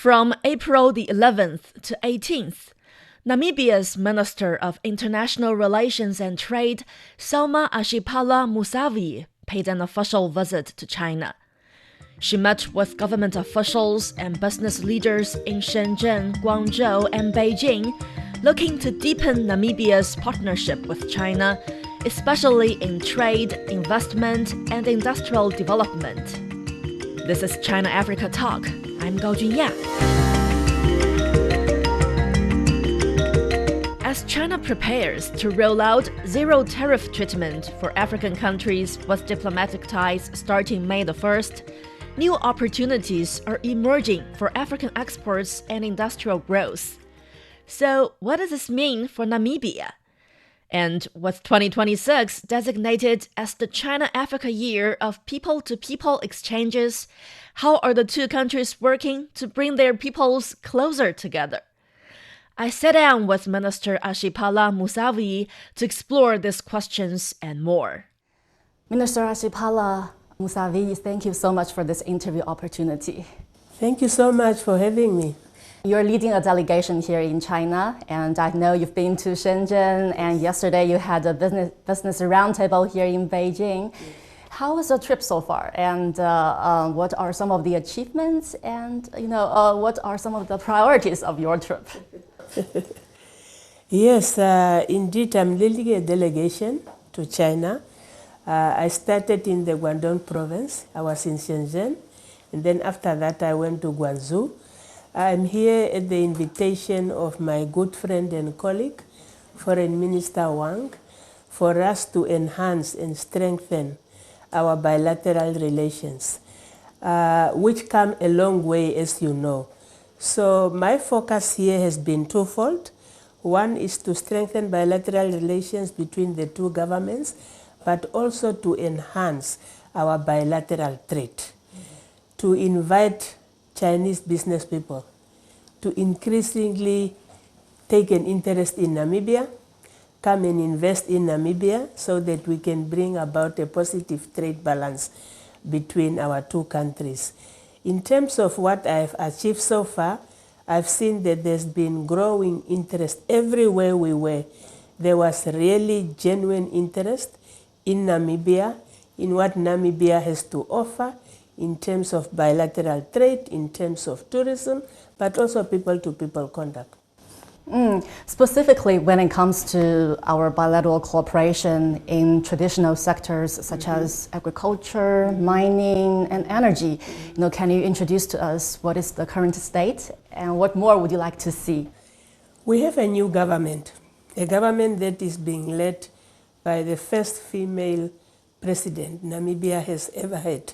From April the 11th to 18th, Namibia's Minister of International Relations and Trade, Selma Ashipala-Musavyi, paid an official visit to China. She met with government officials and business leaders in Shenzhen, Guangzhou, and Beijing, looking to deepen Namibia's partnership with China, especially in trade, investment, and industrial development. This is China-Africa Talk. I'm Gao Junya. As China prepares to roll out zero-tariff treatment for African countries with diplomatic ties starting May the 1st, new opportunities are emerging for African exports and industrial growth. So, what does this mean for Namibia? And with 2026 designated as the China-Africa Year of people-to-people exchanges, how are the two countries working to bring their peoples closer together? I sat down with Minister Ashipala-Musavyi to explore these questions and more. Minister Ashipala-Musavyi, thank you so much for this interview opportunity. Thank you so much for having me. You're leading a delegation here in China, and I know you've been to Shenzhen, and yesterday you had a business roundtable here in Beijing. How was the trip so far, and what are some of the achievements, and what are some of the priorities of your trip? Yes, indeed, I'm leading a delegation to China. I started in the Guangdong province. I was in Shenzhen, and then after that I went to Guangzhou. I'm here at the invitation of my good friend and colleague, Foreign Minister Wang, for us to enhance and strengthen our bilateral relations, which come a long way, as you know. So my focus here has been twofold. One is to strengthen bilateral relations between the two governments, but also to enhance our bilateral trade, to invite Chinese business people to increasingly take an interest in Namibia, come and invest in Namibia so that we can bring about a positive trade balance between our two countries. In terms of what I've achieved so far, I've seen that there's been growing interest everywhere we were. There was really genuine interest in Namibia, in what Namibia has to offer, in terms of bilateral trade, in terms of tourism, but also people-to-people contact. Specifically, when it comes to our bilateral cooperation in traditional sectors such as agriculture, mining, and energy, can you introduce to us what is the current state and what more would you like to see? We have a new government, a government that is being led by the first female president Namibia has ever had.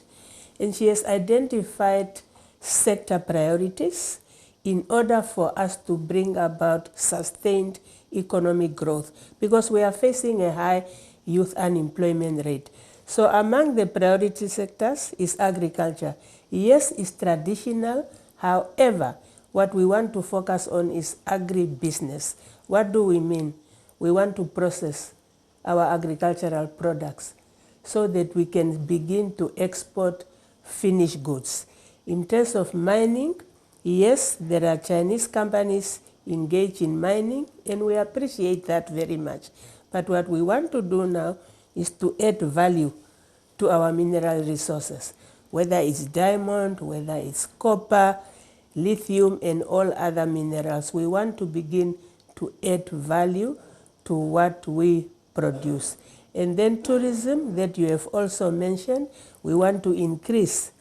And she has identified sector priorities in order for us to bring about sustained economic growth, because we are facing a high youth unemployment rate. So among the priority sectors is agriculture. Yes, it's traditional. However, what we want to focus on is agribusiness. What do we mean? We want to process our agricultural products so that we can begin to export finished goods. In terms of mining, yes, there are Chinese companies engaged in mining, and we appreciate that very much. But what we want to do now is to add value to our mineral resources, whether it's diamond, whether it's copper, lithium, and all other minerals. We want to begin to add value to what we produce. And then tourism that you have also mentioned, we want to increase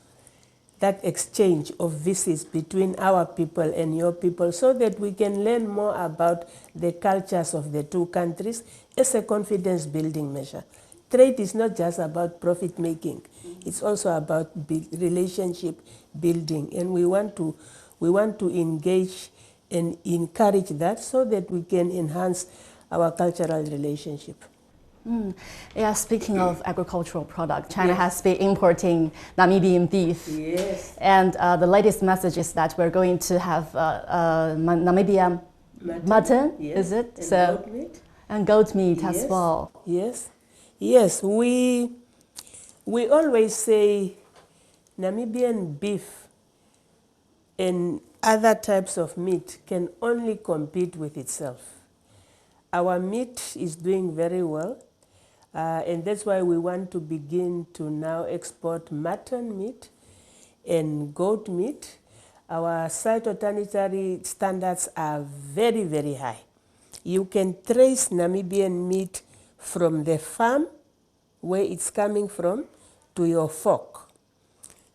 that exchange of visits between our people and your people so that we can learn more about the cultures of the two countries as a confidence building measure. Trade is not just about profit making, it's also about relationship building, and we want to engage and encourage that so that we can enhance our cultural relationship. Yeah, speaking of agricultural products, China has been importing Namibian beef. Yes. And the latest message is that we're going to have Namibian mutton, yes. Is it? And so, goat meat. And goat meat Yes. as well. Yes. Yes, we always say Namibian beef and other types of meat can only compete with itself. Our meat is doing very well, and that's why we want to begin to now export mutton meat and goat meat. Our phytosanitary standards are very, very high. You can trace Namibian meat from the farm, where it's coming from, to your fork.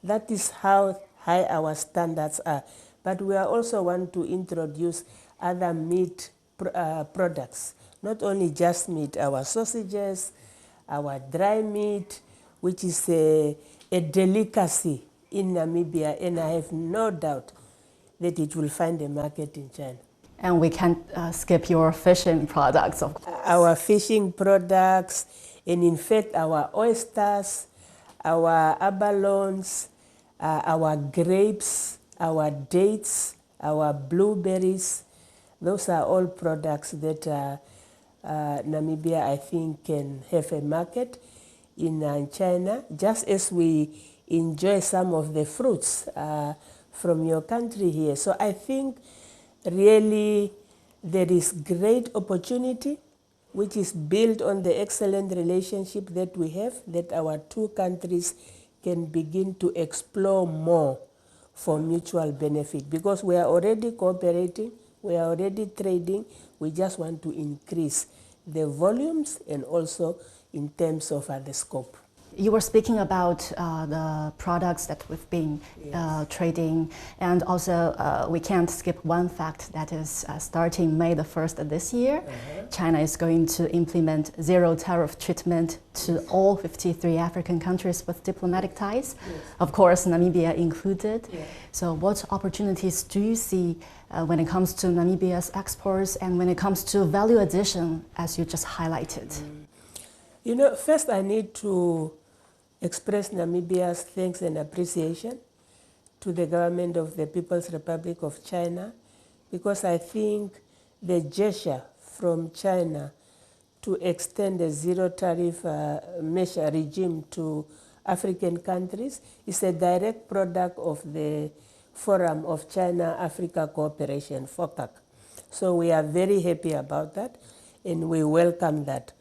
That is how high our standards are. But we are also want to introduce other meat products, not only just meat, our sausages, our dry meat, which is a delicacy in Namibia, and I have no doubt that it will find a market in China. And we can't skip your fishing products, of course. Our fishing products, and in fact our oysters, our abalones, our grapes, our dates, our blueberries, those are all products that Namibia, I think, can have a market in China, just as we enjoy some of the fruits from your country here. So I think really there is great opportunity which is built on the excellent relationship that we have, that our two countries can begin to explore more for mutual benefit, because we are already cooperating, we are already trading, we just want to increase the volumes and also in terms of the scope. You were speaking about the products that we've been trading, and also we can't skip one fact, that is starting May the 1st this year, China is going to implement zero tariff treatment to all 53 African countries with diplomatic ties, of course Namibia included. So what opportunities do you see when it comes to Namibia's exports and when it comes to value addition, as you just highlighted? You know, first I need to express Namibia's thanks and appreciation to the government of the People's Republic of China, because I think the gesture from China to extend the zero tariff measure regime to African countries is a direct product of the Forum of China-Africa Cooperation, FOCAC. So we are very happy about that and we welcome that.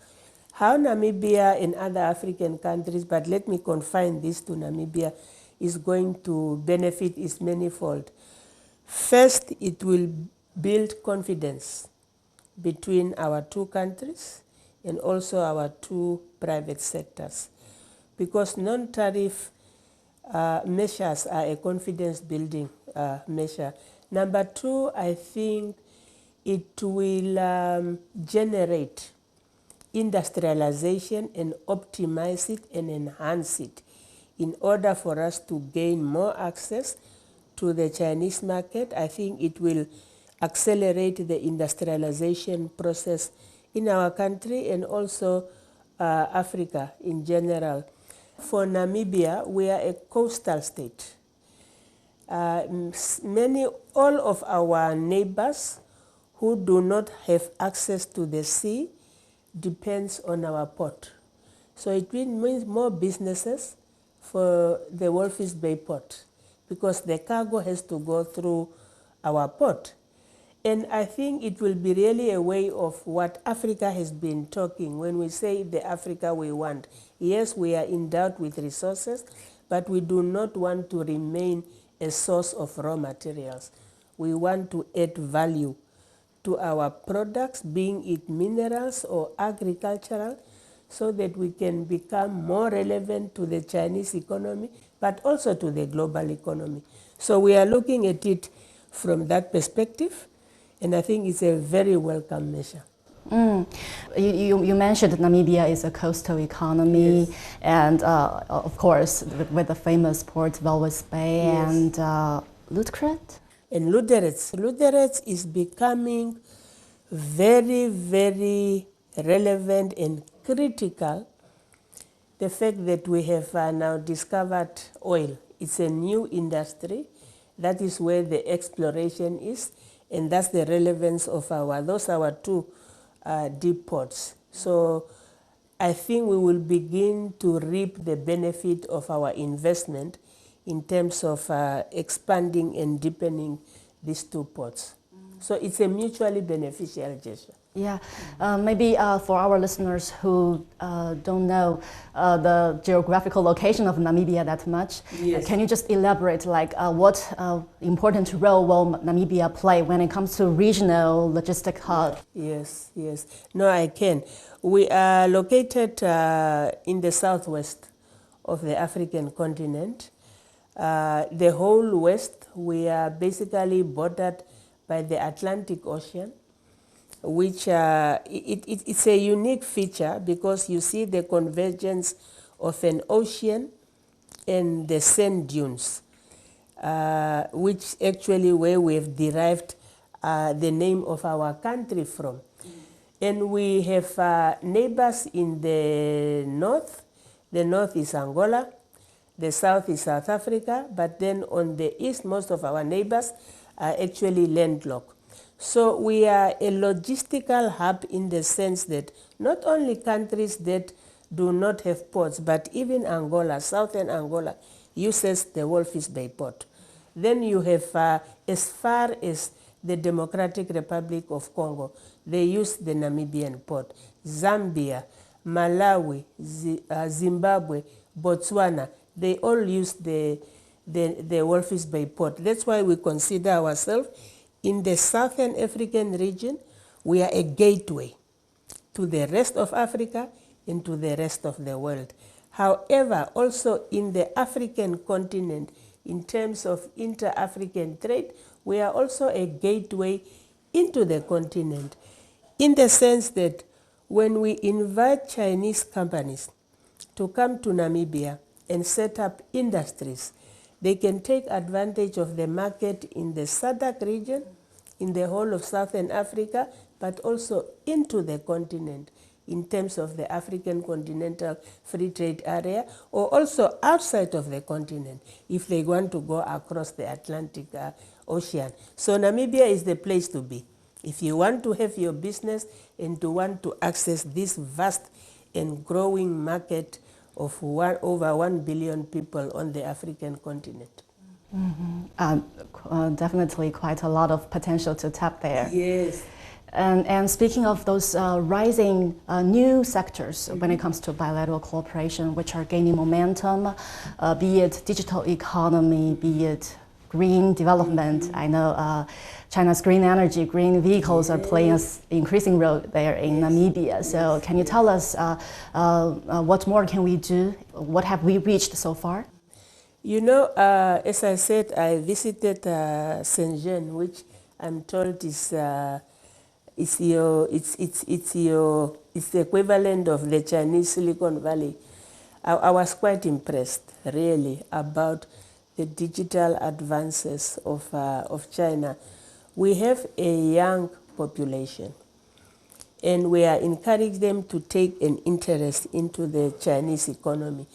How Namibia and other African countries, but let me confine this to Namibia, is going to benefit is manifold. First, it will build confidence between our two countries and also our two private sectors, because non-tariff measures are a confidence building measure. Number two, I think it will generate industrialization and optimize it and enhance it in order for us to gain more access to the Chinese market. I think it will accelerate the industrialization process in our country and also Africa in general. For Namibia, we are a coastal state. All of our neighbors who do not have access to the sea depends on our port. So it means more businesses for the Walvis Bay port, because the cargo has to go through our port. And I think it will be really a way of what Africa has been talking when we say the Africa we want. Yes, we are endowed with resources, but we do not want to remain a source of raw materials. We want to add value to our products, being it minerals or agricultural, so that we can become more relevant to the Chinese economy, but also to the global economy. So we are looking at it from that perspective, and I think it's a very welcome measure. You mentioned that Namibia is a coastal economy, yes, and of course with the famous port Walvis Bay, yes, and Lutskret? And Lutskret is becoming very, very relevant and critical. The fact that we have now discovered oil, it's a new industry. That is where the exploration is, and that's the relevance of those are our two deep ports. So I think we will begin to reap the benefit of our investment in terms of expanding and deepening these two ports. So it's a mutually beneficial gesture. Yeah, maybe for our listeners who don't know the geographical location of Namibia that much, yes. Can you just elaborate like what important role will Namibia play when it comes to regional logistic hub? Yes, yes. No, I can. We are located in the southwest of the African continent. The whole west, we are basically bordered by the Atlantic Ocean, which it's a unique feature because you see the convergence of an ocean and the sand dunes, which actually where we've derived the name of our country from. And we have neighbors in the north. The north is Angola, the south is South Africa, but then on the east, most of our neighbors are actually landlocked. So we are a logistical hub in the sense that not only countries that do not have ports, but even Angola, southern Angola, uses the Walvis Bay port. Then you have, as far as the Democratic Republic of Congo, they use the Namibian port. Zambia, Malawi, Zimbabwe, Botswana, they all use the Walvis Bay port. That's why we consider ourselves in the Southern African region, we are a gateway to the rest of Africa and to the rest of the world. However, also in the African continent, in terms of inter-African trade, we are also a gateway into the continent, in the sense that when we invite Chinese companies to come to Namibia and set up industries, they can take advantage of the market in the SADC region, in the whole of Southern Africa, but also into the continent in terms of the African Continental Free Trade Area, or also outside of the continent if they want to go across the Atlantic Ocean. So Namibia is the place to be if you want to have your business and to want to access this vast and growing market of over 1 billion people on the African continent. Definitely quite a lot of potential to tap there. Yes. And speaking of those rising new sectors when it comes to bilateral cooperation, which are gaining momentum, be it digital economy, be it green development. I know China's green energy, green vehicles are playing an increasing role there in Namibia. So can you tell us what more can we do? What have we reached so far? You know, as I said, I visited Shenzhen, which I'm told is it's the equivalent of the Chinese Silicon Valley. I was quite impressed, really, about the digital advances of China. We have a young population, and we are encouraging them to take an interest into the Chinese economy.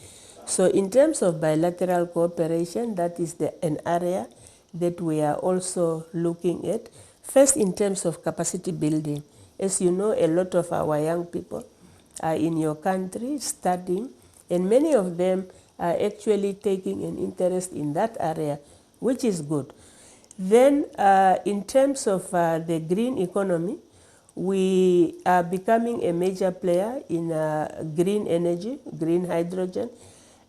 So in terms of bilateral cooperation, that is an area that we are also looking at. First, in terms of capacity building. As you know, a lot of our young people are in your country studying, and many of them are actually taking an interest in that area, which is good. Then, in terms of the green economy, we are becoming a major player in green energy, green hydrogen,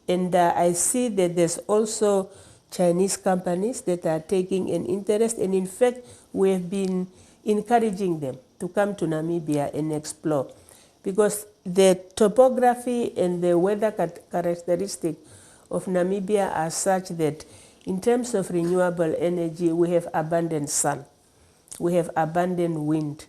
and I see that there's also Chinese companies that are taking an interest, and in fact, we have been encouraging them to come to Namibia and explore, because the topography and the weather characteristic of Namibia are such that in terms of renewable energy, we have abundant sun, we have abundant wind.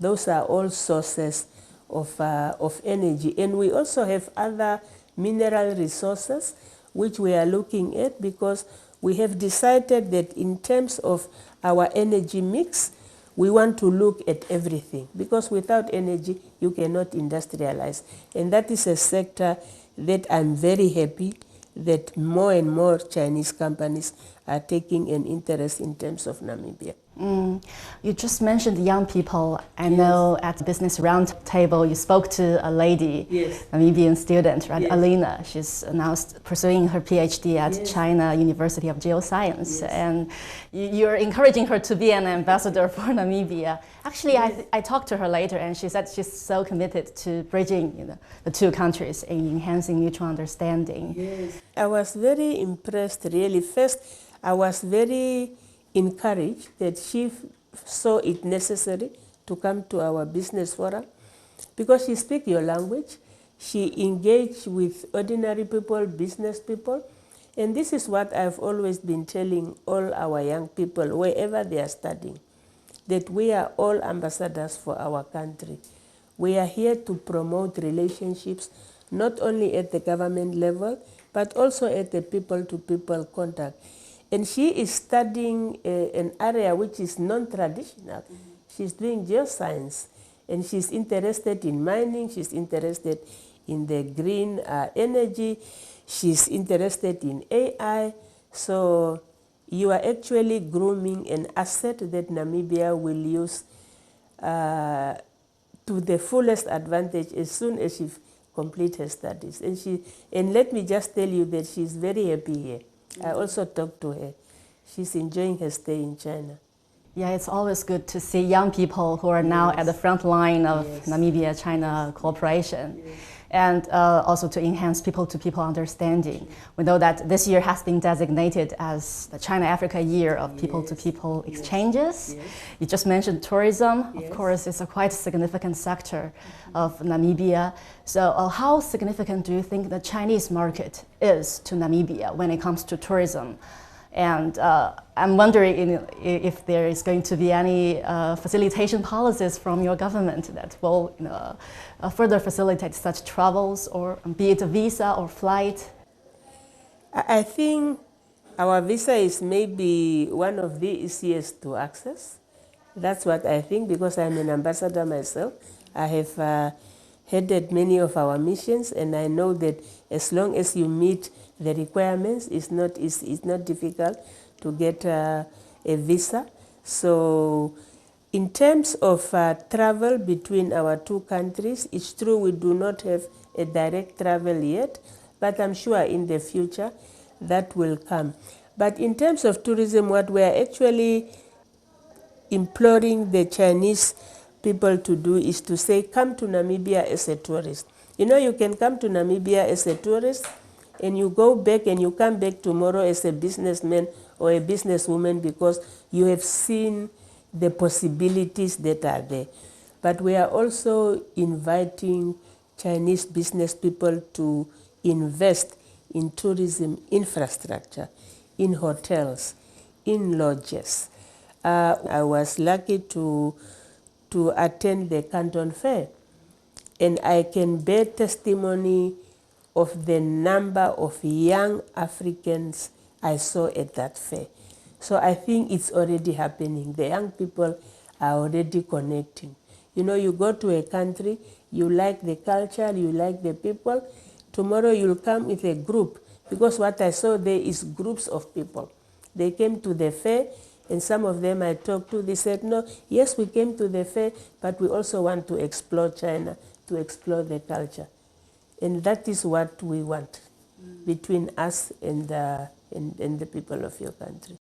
Those are all sources of energy, and we also have other mineral resources which we are looking at, because we have decided that in terms of our energy mix, we want to look at everything, because without energy, you cannot industrialize. And that is a sector that I'm very happy that more and more Chinese companies are taking an interest in terms of Namibia. You just mentioned young people. I know at the Business Roundtable you spoke to a lady, Namibian student, right? Alina. She's now pursuing her PhD at China University of Geoscience. And you're encouraging her to be an ambassador for Namibia. Actually, I talked to her later and she said she's so committed to bridging the two countries and enhancing mutual understanding. I was very impressed, really. First, I was very encouraged that she saw it necessary to come to our business forum because she speaks your language. She engaged with ordinary people, business people, and this is what I've always been telling all our young people wherever they are studying, that we are all ambassadors for our country. We are here to promote relationships not only at the government level but also at the people-to-people contact. And she is studying an area which is non-traditional. She's doing geoscience, and she's interested in mining, she's interested in the green energy, she's interested in AI. So you are actually grooming an asset that Namibia will use to the fullest advantage as soon as she completes her studies. And let me just tell you that she's very happy here. I also talked to her. She's enjoying her stay in China. Yeah, it's always good to see young people who are now at the front line of Namibia-China cooperation. And also to enhance people-to-people understanding. We know that this year has been designated as the China-Africa Year of People-to-People Exchanges. You just mentioned tourism. Of course, it's a quite significant sector of Namibia. So how significant do you think the Chinese market is to Namibia when it comes to tourism? And I'm wondering if there is going to be any facilitation policies from your government that will further facilitate such travels, or be it a visa or flight. I think our visa is maybe one of the easiest to access. That's what I think, because I'm an ambassador myself. I have headed many of our missions, and I know that as long as you meet the requirements, it's not difficult to get a visa. So in terms of travel between our two countries, it's true we do not have a direct travel yet, but I'm sure in the future that will come. But in terms of tourism, what we are actually imploring the Chinese people to do is to say, come to Namibia as a tourist. You know, you can come to Namibia as a tourist, and you go back and you come back tomorrow as a businessman or a businesswoman because you have seen the possibilities that are there. But we are also inviting Chinese business people to invest in tourism infrastructure, in hotels, in lodges. I was lucky to attend the Canton Fair, and I can bear testimony of the number of young Africans I saw at that fair. So I think it's already happening. The young people are already connecting. You know, you go to a country, you like the culture, you like the people. Tomorrow you'll come with a group, because what I saw there is groups of people. They came to the fair, and some of them I talked to, they said, no, yes, we came to the fair, but we also want to explore China, to explore the culture. And that is what we want between us and the people of your country.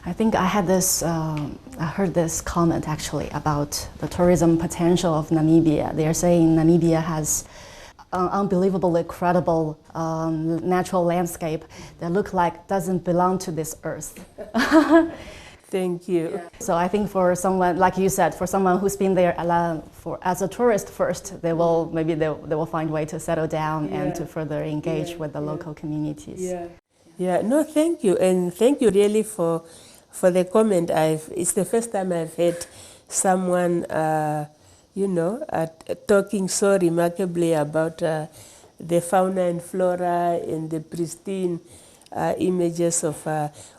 I think I had this, I heard this comment actually about the tourism potential of Namibia. They are saying Namibia has an unbelievably credible natural landscape that look like doesn't belong to this earth. Thank you. Yeah. So I think for someone, like you said, for someone who's been there as a tourist first, they will find a way to settle down and to further engage with the local communities. Yeah, no, thank you. And thank you really for the comment. It's the first time I've heard someone, talking so remarkably about the fauna and flora and the pristine images of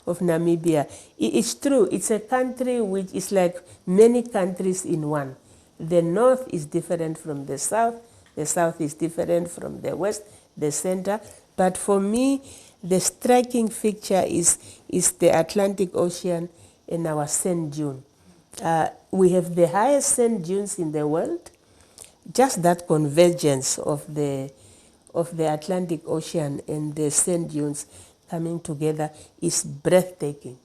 Namibia. It's true, it's a country which is like many countries in one. The north is different from the south is different from the west, the center. But for me, the striking picture is the Atlantic Ocean and our sand dune. We have the highest sand dunes in the world. Just that convergence of the Atlantic Ocean and the sand dunes coming together is breathtaking.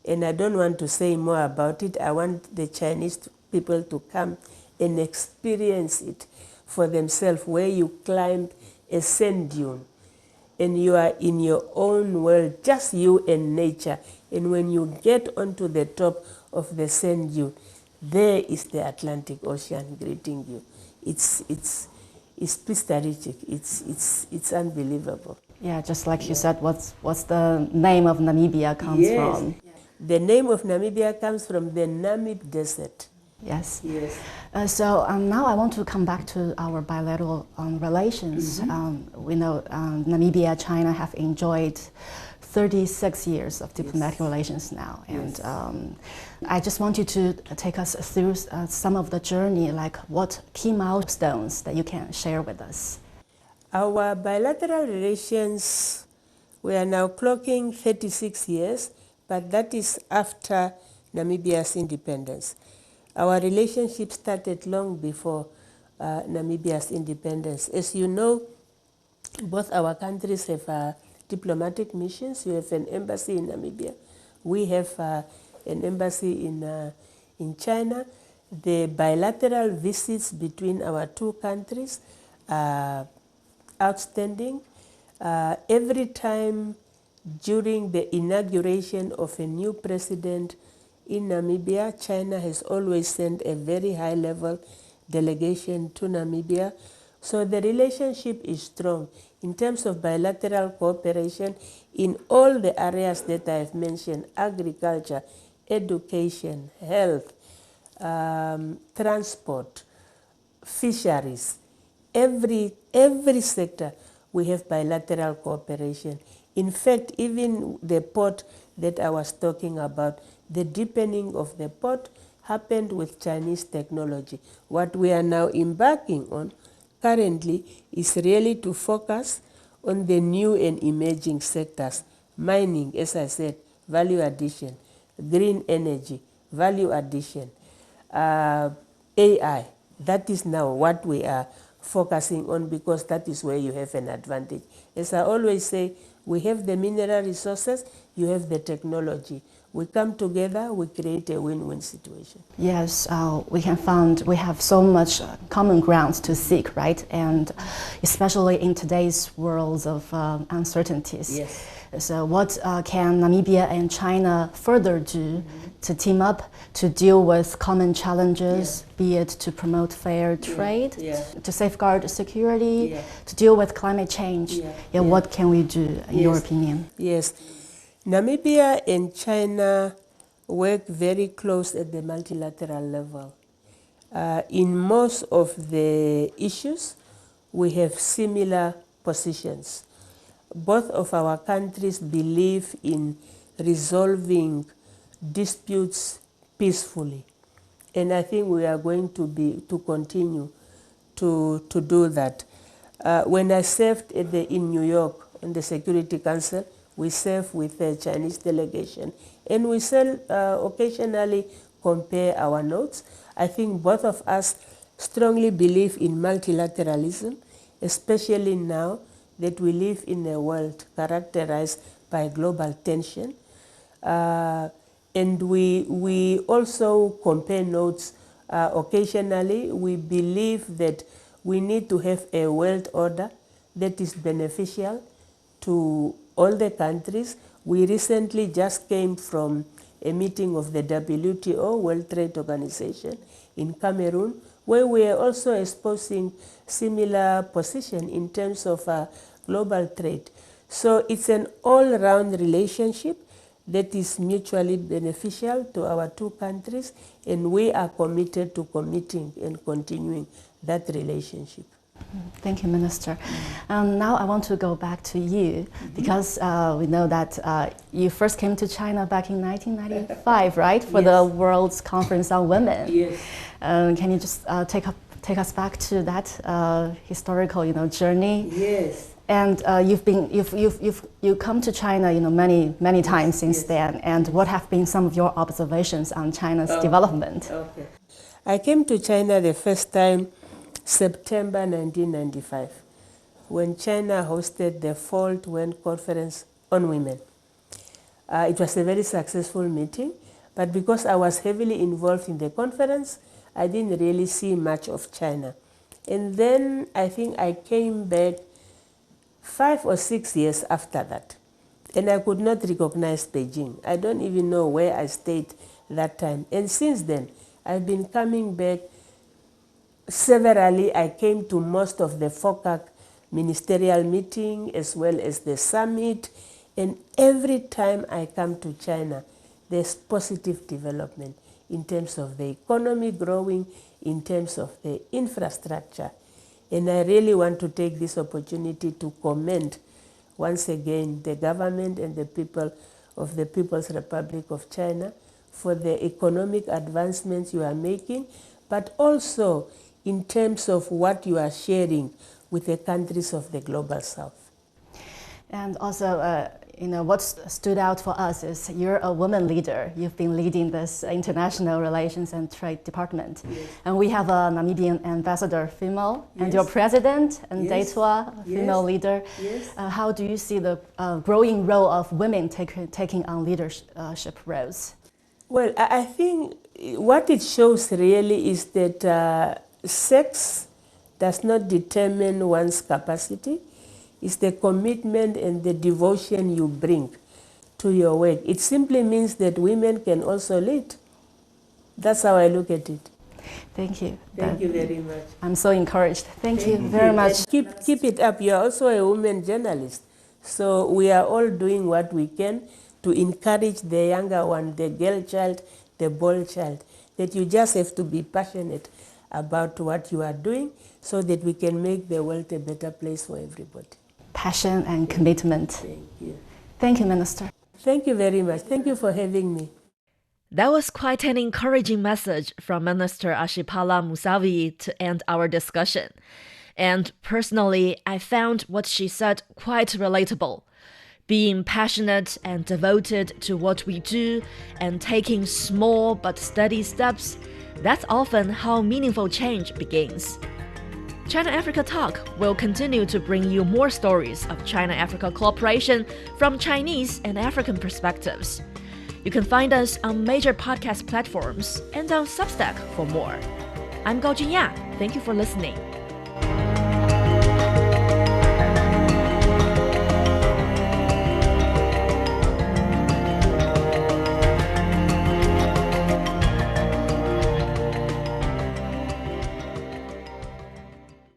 And I don't want to say more about it. I want the Chinese people to come and experience it for themselves, where you climb a sand dune and you are in your own world, just you and nature. And when you get onto the top of the sand dune, there is the Atlantic Ocean greeting you. It's pristaritic. It's unbelievable. Yeah, just like you said, what's the name of Namibia comes from? The name of Namibia comes from the Namib Desert. Yes. Yes. So now I want to come back to our bilateral relations. We know Namibia and China have enjoyed 36 years of diplomatic relations now. And I just want you to take us through some of the journey, like what key milestones that you can share with us. Our bilateral relations, we are now clocking 36 years, but that is after Namibia's independence. Our relationship started long before Namibia's independence. As you know, both our countries have diplomatic missions. You have an embassy in Namibia. We have an embassy in China. The bilateral visits between our two countries are outstanding. Every time during the inauguration of a new president in Namibia, China has always sent a very high-level delegation to Namibia. So the relationship is strong in terms of bilateral cooperation in all the areas that I have mentioned: agriculture, education, health, transport, fisheries. Every sector we have bilateral cooperation. In fact, even the port that I was talking about, the deepening of the port happened with Chinese technology. What we are now embarking on currently is really to focus on the new and emerging sectors: mining, as I said, value addition; green energy, value addition; AI. That is now what we are focusing on, because that is where you have an advantage. As I always say, we have the mineral resources, you have the technology. We come together, we create a win-win situation. Yes, we have so much common ground to seek, right? And especially in today's world of uncertainties. Yes. So what can Namibia and China further do to team up to deal with common challenges, be it to promote fair trade, to safeguard security, to deal with climate change? What can we do, in your opinion? Yes. Namibia and China work very close at the multilateral level. In most of the issues, we have similar positions. Both of our countries believe in resolving disputes peacefully, and I think we are going to continue to do that. When I served in New York in the Security Council, we serve with the Chinese delegation, and we occasionally compare our notes. I think both of us strongly believe in multilateralism, especially now that we live in a world characterized by global tension. And we also compare notes occasionally. We believe that we need to have a world order that is beneficial to all the countries. We recently just came from a meeting of the WTO, World Trade Organization, in Cameroon, where we are also espousing similar position in terms of global trade. So it's an all-round relationship that is mutually beneficial to our two countries, and we are committed to committing and continuing that relationship. Thank you, Minister. Now I want to go back to you, because we know that you first came to China back in 1995, right, for the World's Conference on Women. Yes. Can you just take us back to that historical, journey? Yes. And you've come to China, many times since then. And what have been some of your observations on China's development? Okay. I came to China the first time September 1995, when China hosted the Fourth World Conference on Women. It was a very successful meeting, but because I was heavily involved in the conference, I didn't really see much of China. And then I think I came back 5 or 6 years after that, and I could not recognize Beijing. I don't even know where I stayed that time. And since then, I've been coming back severally. I came to most of the FOCAC ministerial meeting as well as the summit, and every time I come to China, there's positive development in terms of the economy growing, in terms of the infrastructure. And I really want to take this opportunity to commend once again the government and the people of the People's Republic of China for the economic advancements you are making, but also in terms of what you are sharing with the countries of the Global South. And also, what stood out for us is you're a woman leader. You've been leading this international relations and trade department. Yes. And we have a Namibian ambassador, female, Yes. and your president, and Yes. Daitwa, a female Yes. leader. Yes. How do you see the growing role of women taking on leadership roles? Well, I think what it shows really is that sex does not determine one's capacity. It's the commitment and the devotion you bring to your work. It simply means that women can also lead. That's how I look at it. Thank you. Thank you very much. I'm so encouraged. Thank you very much. And keep it up. You're also a woman journalist. So we are all doing what we can to encourage the younger one, the girl child, the boy child, that you just have to be passionate about what you are doing so that we can make the world a better place for everybody. Passion and commitment. Thank you. Thank you, Minister. Thank you very much. Thank you for having me. That was quite an encouraging message from Minister Ashipala-Musavyi to end our discussion. And personally, I found what she said quite relatable. Being passionate and devoted to what we do and taking small but steady steps, that's often how meaningful change begins. China-Africa Talk will continue to bring you more stories of China-Africa cooperation from Chinese and African perspectives. You can find us on major podcast platforms and on Substack for more. I'm Gao Junya. Thank you for listening.